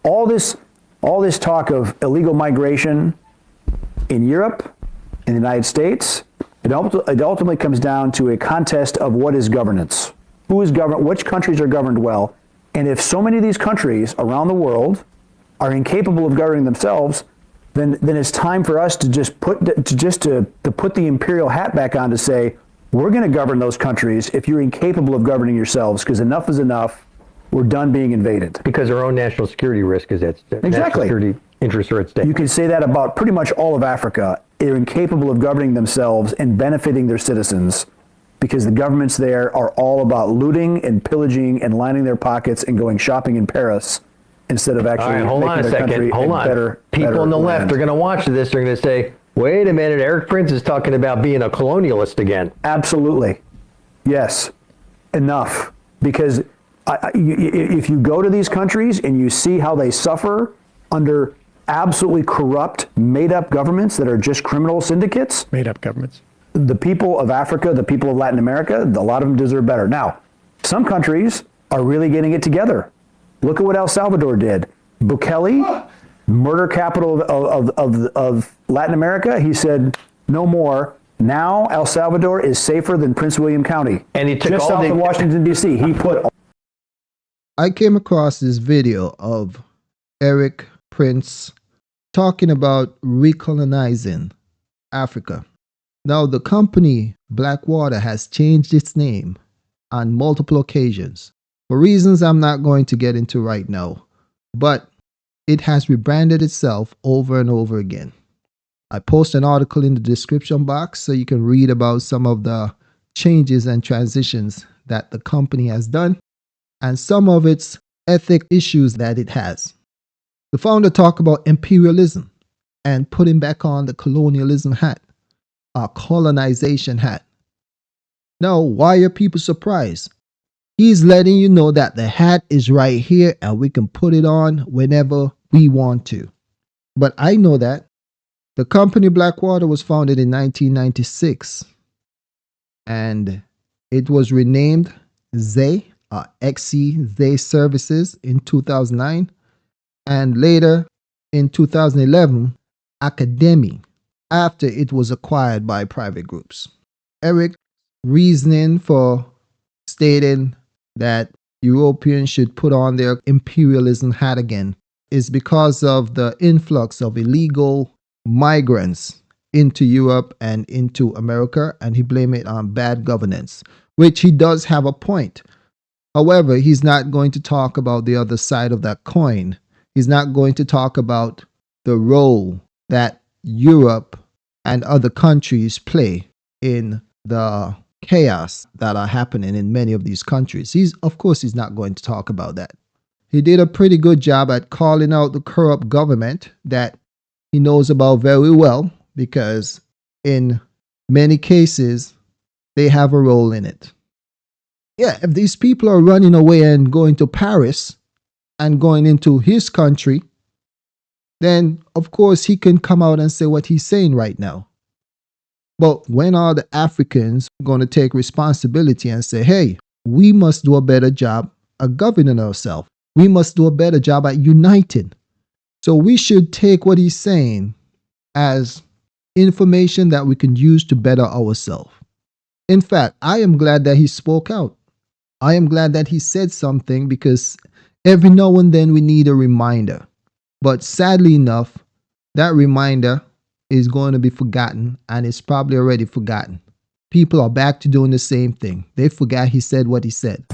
all this talk of illegal migration in Europe, in the United States, it ultimately comes down to a contest of what is governance. Who is governed? Which countries are governed well? And if so many of these countries around the world are incapable of governing themselves, then it's time for us to just put the imperial hat back on to say, we're going to govern those countries if you're incapable of governing yourselves, because enough is enough. We're done being invaded. Because our own national security risk is at stake. Exactly. National security interests are at stake. You can say that about pretty much all of Africa. They're incapable of governing themselves and benefiting their citizens because the governments there are all about looting and pillaging and lining their pockets and going shopping in Paris instead of actually making their country better. People on the left are going to watch this. They're going to say, wait a minute, Erik Prince is talking about being a colonialist again. Absolutely. Yes. Enough. Because if you go to these countries and you see how they suffer under absolutely corrupt, made-up governments that are just criminal syndicates. Made-up governments. The people of Africa, the people of Latin America, a lot of them deserve better. Now, some countries are really getting it together. Look at what El Salvador did. Bukele, murder capital of Latin America, he said, no more. Now El Salvador is safer than Prince William County. And he took just all south of Washington, D.C. He put... I came across this video of Erik Prince talking about recolonizing Africa. Now, the company Blackwater has changed its name on multiple occasions for reasons I'm not going to get into right now, but it has rebranded itself over and over again. I post an article in the description box so you can read about some of the changes and transitions that the company has done and some of its ethic issues that it has. The founder talked about imperialism and putting back on the colonialism hat, a colonization hat. Now, why are people surprised? He's letting you know that the hat is right here and we can put it on whenever we want to. But I know that the company Blackwater was founded in 1996 and it was renamed Zay, XC Zay Services in 2009 and later in 2011 Academy after it was acquired by private groups. Erik's reasoning for stating that Europeans should put on their imperialism hat again is because of the influx of illegal migrants into Europe and into America, and he blamed it on bad governance, which he does have a point. However, he's not going to talk about the other side of that coin. He's not going to talk about the role that Europe and other countries play in the chaos that are happening in many of these countries. Of course, he's not going to talk about that. He did a pretty good job at calling out the corrupt government that he knows about very well because in many cases, they have a role in it. Yeah, if these people are running away and going to Paris and going into his country, then of course he can come out and say what he's saying right now. But when are the Africans going to take responsibility and say, hey, we must do a better job at governing ourselves. We must do a better job at uniting. So we should take what he's saying as information that we can use to better ourselves. In fact, I am glad that he spoke out. I am glad that he said something because every now and then we need a reminder. But sadly enough, that reminder is going to be forgotten and it's probably already forgotten. People are back to doing the same thing. They forgot he said what he said.